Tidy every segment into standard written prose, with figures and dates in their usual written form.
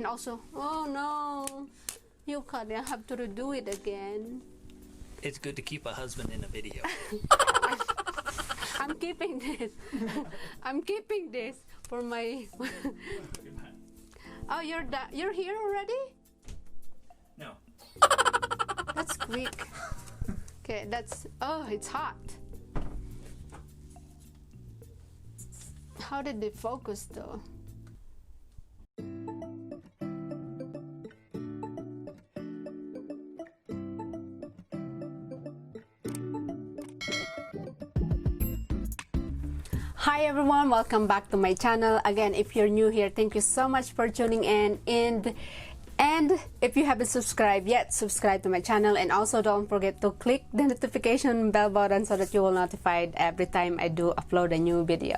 And also, oh no, you can't have to redo it again. It's good to keep a husband in a video. I'm keeping this. I'm keeping this for my. Oh, you're here already? No. That's quick. Okay, that's. Oh, it's hot. How did they focus though? Hi everyone, welcome back to my channel. Again, if you're new here, thank you so much for tuning in. And if you haven't subscribed yet, subscribe to my channel, and also don't forget to click the notification bell button so that you will be notified every time I do upload a new video.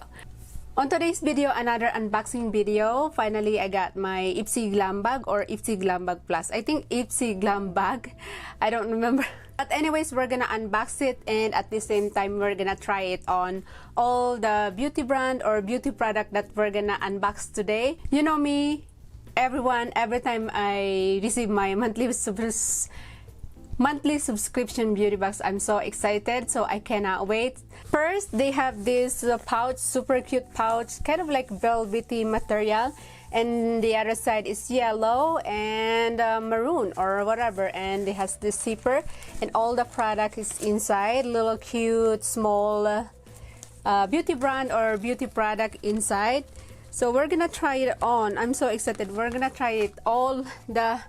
On today's video, another unboxing video. Finally, I got my Ipsy Glam bag or Ipsy Glambag Plus. I think Ipsy Glambag. I don't remember. But anyways, we're gonna unbox it, and at the same time, we're gonna try it on all the beauty brand or beauty product that we're gonna unbox today. You know me, everyone, every time I receive my monthly subscription beauty box, I'm so excited, so I cannot wait. First, they have this pouch, super cute pouch, kind of like velvety material, and the other side is yellow and maroon or whatever, and it has this zipper, and all the product is inside, little cute small beauty brand or beauty product inside. So we're gonna try it on. I'm so excited. We're gonna try it all the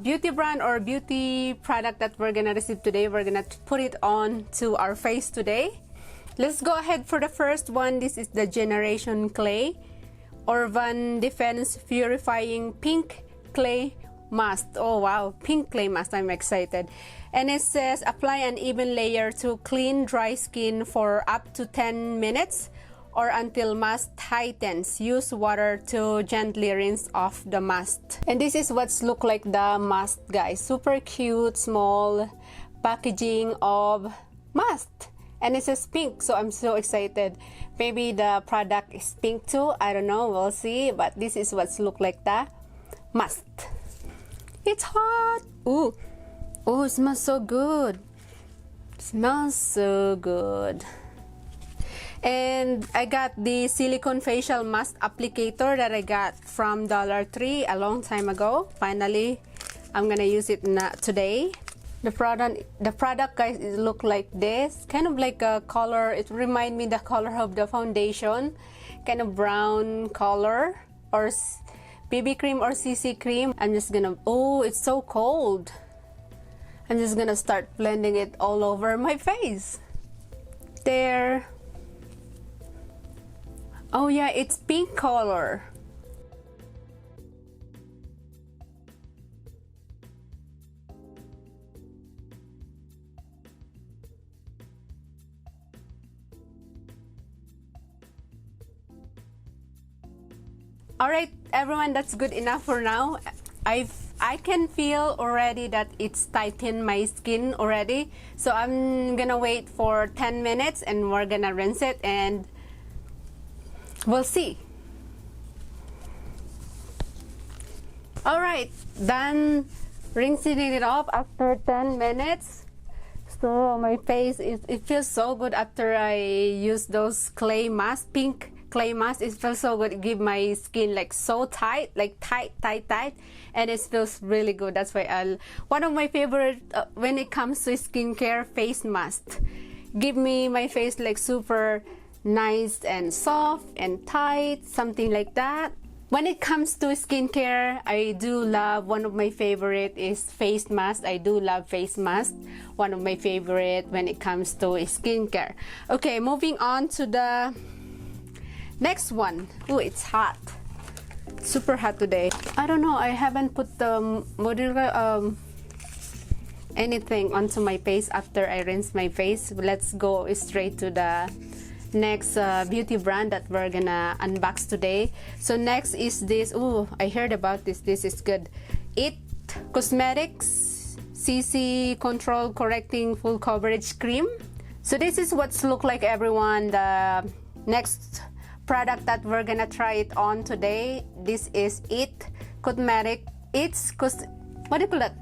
beauty brand or beauty product that we're gonna receive today. We're gonna put it on to our face today. Let's go ahead for the first one. This is the Generation Clay or Van Defense Purifying Pink Clay Mask. Oh wow, pink clay mask. I'm excited. And it says apply an even layer to clean dry skin for up to 10 minutes or until mask tightens. Use water to gently rinse off the mask. And this is what's look like the mask, guys. Super cute small packaging of mask, and it says pink, so I'm so excited. Maybe the product is pink too, I don't know, we'll see. But this is what's look like the mask. It's hot. Ooh, oh, it smells so good. It smells so good. And I got the silicone facial mask applicator that I got from Dollar Tree a long time ago. Finally, I'm gonna use it today. The product, guys, it look like this, kind of like a color. It remind me the color of the foundation, kind of brown color, or BB cream or CC cream. I'm just gonna. Oh, it's so cold. I'm just gonna start blending it all over my face. There. Oh yeah, it's pink color. Alright everyone, that's good enough for now. I can feel already that it's tightened my skin already. So I'm gonna wait for 10 minutes and we're gonna rinse it and we'll see. Alright, done rinsing it off after 10 minutes. So my face, it feels so good after I use those clay mask, pink clay mask. It feels so good. It gives my skin like so tight, like tight, and it feels really good. That's why one of my favorite when it comes to skincare, face mask. Give me my face like super nice and soft and tight, something like that. When it comes to skincare, I do love, one of my favorite is face mask. I do love face mask. One of my favorite when it comes to skincare. Okay, moving on to the next one. Oh, it's hot. Super hot today. I don't know, I haven't put the anything onto my face after I rinse my face. Let's go straight to the next beauty brand that we're gonna unbox today. So next is this. Oh, I heard about this. This is good. It Cosmetics CC Control Correcting Full Coverage Cream. So this is what's look like, everyone. The next product that we're gonna try it on today. This is what do you call that?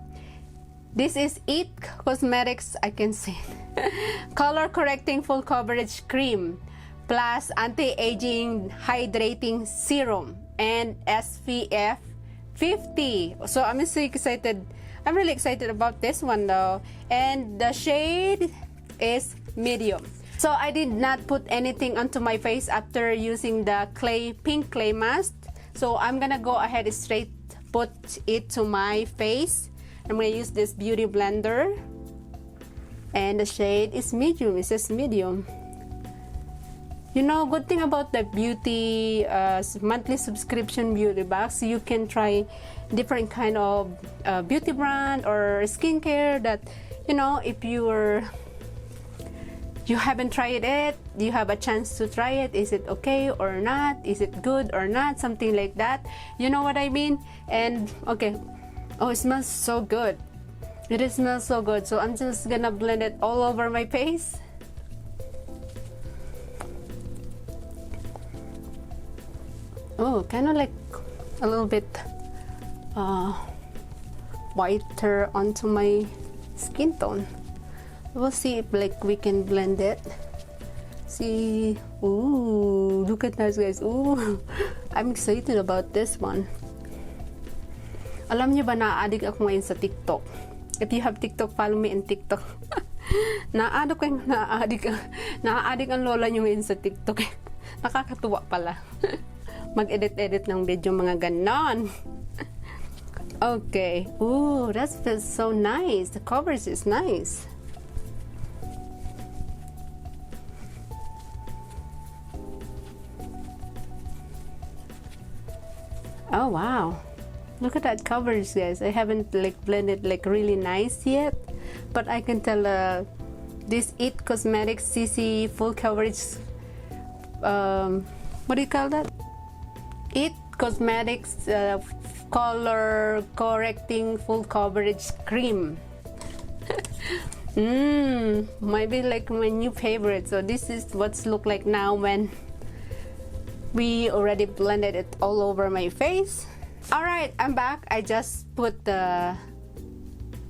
This is It Cosmetics, I can say it. Color correcting full coverage cream plus anti-aging hydrating serum and SPF 50. So I'm so excited. I'm really excited about this one though. And the shade is medium. So I did not put anything onto my face after using the pink clay mask. So I'm gonna go ahead and straight put it to my face. I'm gonna use this beauty blender. And the shade is medium. It says medium. You know, good thing about the beauty monthly subscription beauty box, you can try different kind of beauty brand or skincare that, you know, if you haven't tried it, you have a chance to try it. Is it okay or not? Is it good or not? Something like that. You know what I mean? And okay, oh, it smells so good. It smells so good. So I'm just gonna blend it all over my face. Oh, kind of like a little bit whiter onto my skin tone. We'll see if like we can blend it. See, ooh, look at that, guys. Ooh, I'm excited about this one. Alam niyo ba, na-addict ako ngayon sa TikTok. If you have TikTok, follow me in TikTok. Na-addict ang lola niyo ngayon sa TikTok. Nakakatuwa pala. Mag-edit ng video, mga ganon. Okay. Ooh, that feels so nice. The coverage is nice. Oh wow, look at that coverage, guys. I haven't like blended like really nice yet, but I can tell this It Cosmetics CC full coverage, what do you call that? It Cosmetics color correcting full coverage cream. Might be like my new favorite. So this is what's look like now when we already blended it all over my face. Alright, I'm back. I just put the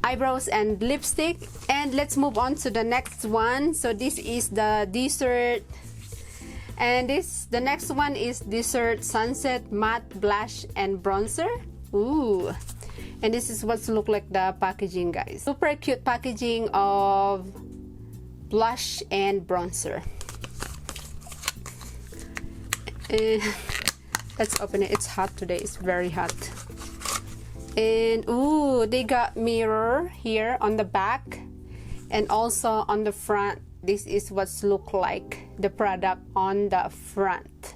eyebrows and lipstick, and let's move on to the next one. So this is the dessert, and the next one is dessert sunset matte blush and bronzer. Ooh, and this is what's look like the packaging, guys. Super cute packaging of blush and bronzer. Let's open it. It's hot today. It's very hot. And ooh, they got mirror here on the back and also on the front. This is what's look like the product on the front.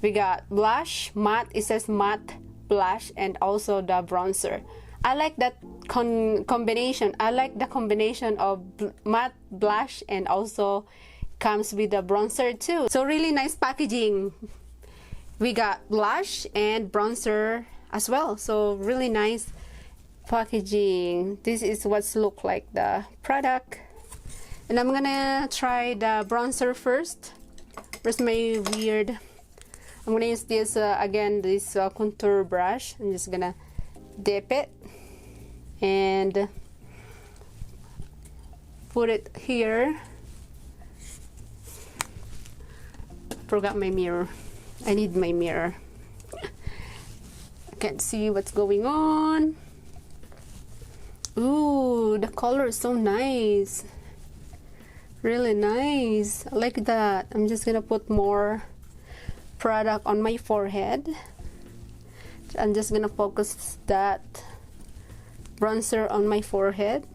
We got blush matte. It says matte blush and also the bronzer. I like that combination. I like the combination of matte blush and also comes with the bronzer too. So really nice packaging. We got blush and bronzer as well. So really nice packaging. This is what's look like the product. And I'm gonna try the bronzer first. Where's my weird? I'm gonna use this again, this contour brush. I'm just gonna dip it and put it here. Forgot my mirror. I need my mirror. I can't see what's going on. Ooh, the color is so nice. Really nice. I like that. I'm just gonna put more product on my forehead. I'm just gonna focus that bronzer on my forehead.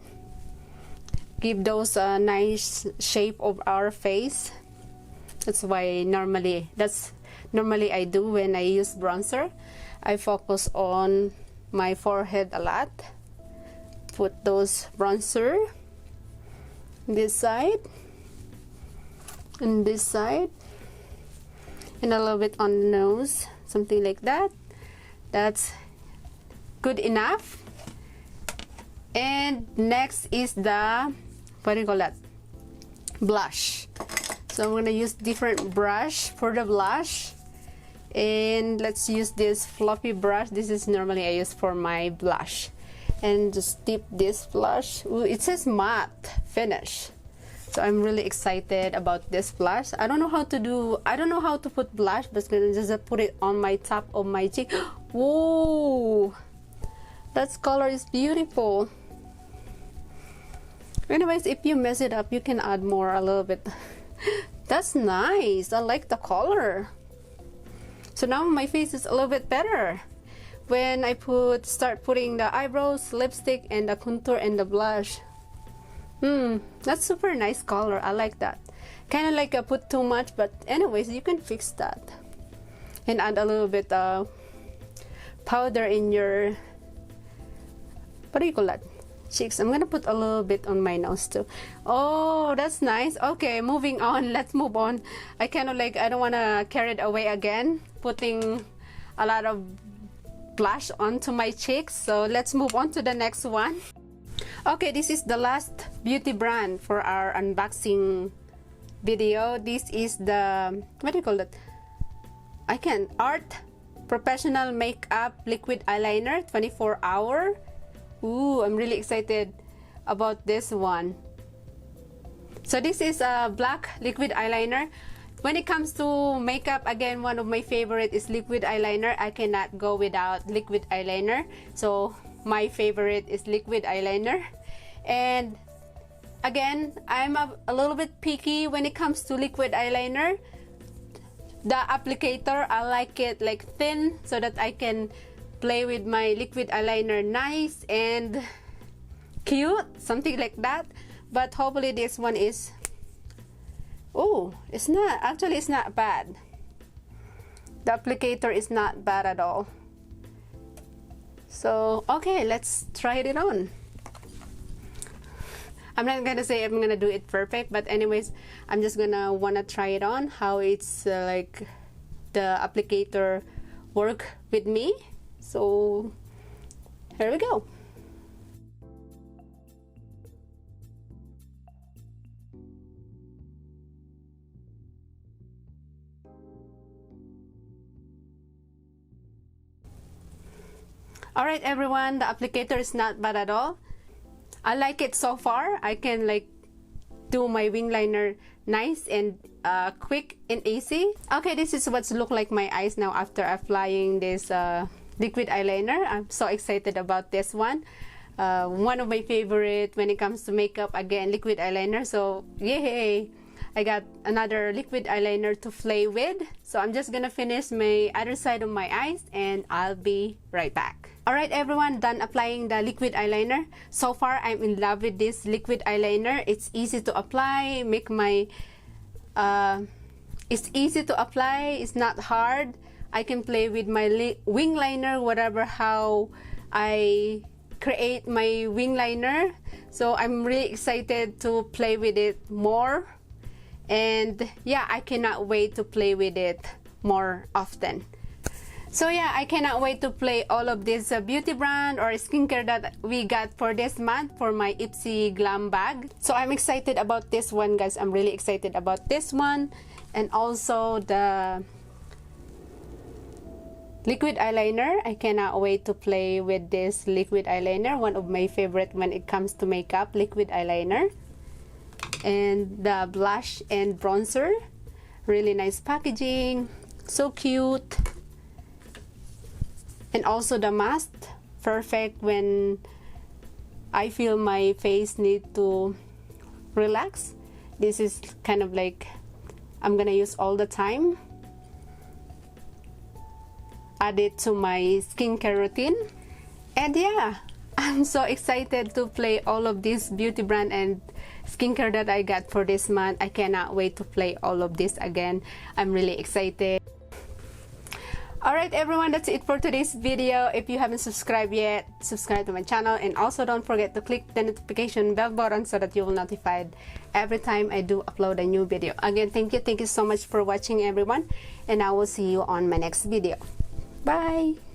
Give those a nice shape of our face. That's normally I do when I use bronzer. I focus on my forehead a lot. Put those bronzer this side and this side and a little bit on the nose, something like that. That's good enough. And next is the, what do you call that? Blush. So I'm gonna use different brush for the blush, and let's use this fluffy brush. This is normally I use for my blush, and just dip this blush. Ooh, it says matte finish, so I'm really excited about this blush. I don't know how to put blush, but I'm gonna just put it on my top of my cheek. Whoa, that color is beautiful. Anyways, if you mess it up, you can add more a little bit. That's nice. I like the color. So now my face is a little bit better. When I start putting the eyebrows, lipstick, and the contour and the blush. That's super nice color. I like that. Kind of like I put too much, but anyways, you can fix that. And add a little bit powder in your, what do you call that? Cheeks. I'm gonna put a little bit on my nose too. Oh, that's nice. Okay, moving on. Let's move on. I kind of like, I don't want to carry it away again, putting a lot of blush onto my cheeks. So let's move on to the next one. Okay, this is the last beauty brand for our unboxing video. This is the, what do you call it? Art Professional Makeup Liquid Eyeliner 24-hour. Ooh, I'm really excited about this one. So this is a black liquid eyeliner. When it comes to makeup, again, one of my favorite is liquid eyeliner. I cannot go without liquid eyeliner. So my favorite is liquid eyeliner. And again, I'm a little bit picky when it comes to liquid eyeliner. The applicator, I like it like thin so that I can play with my liquid eyeliner nice and cute, something like that. But hopefully this one is, oh, it's not bad. The applicator is not bad at all. So okay, let's try it on. I'm not gonna say I'm gonna do it perfect, but anyways, I'm just gonna wanna try it on, how it's like the applicator work with me. So here we go. Alright everyone, the applicator is not bad at all. I like it so far. I can like do my wing liner nice and quick and easy. Okay, this is what's look like my eyes now after applying this liquid eyeliner. I'm so excited about this one. One of my favorite when it comes to makeup, again, liquid eyeliner. So yay, I got another liquid eyeliner to play with. So I'm just gonna finish my other side of my eyes and I'll be right back. Alright everyone, done applying the liquid eyeliner. So far I'm in love with this liquid eyeliner. It's easy to apply, it's easy to apply, it's not hard. I can play with my wing liner, whatever how I create my wing liner. So I'm really excited to play with it more. And yeah, I cannot wait to play with it more often. So yeah, I cannot wait to play all of this beauty brand or skincare that we got for this month for my Ipsy Glam bag. So I'm excited about this one, guys. I'm really excited about this one. And also the liquid eyeliner. I cannot wait to play with this liquid eyeliner. One of my favorite when it comes to makeup, liquid eyeliner. And the blush and bronzer. Really nice packaging. So cute. And also the mask, perfect when I feel my face need to relax. This is kind of like I'm gonna use all the time. Add it to my skincare routine. And yeah, I'm so excited to play all of this beauty brand and skincare that I got for this month. I cannot wait to play all of this again. I'm really excited. Alright everyone, that's it for today's video. If you haven't subscribed yet, subscribe to my channel, and also don't forget to click the notification bell button so that you will be notified every time I do upload a new video. Again, thank you so much for watching everyone, and I will see you on my next video. Bye!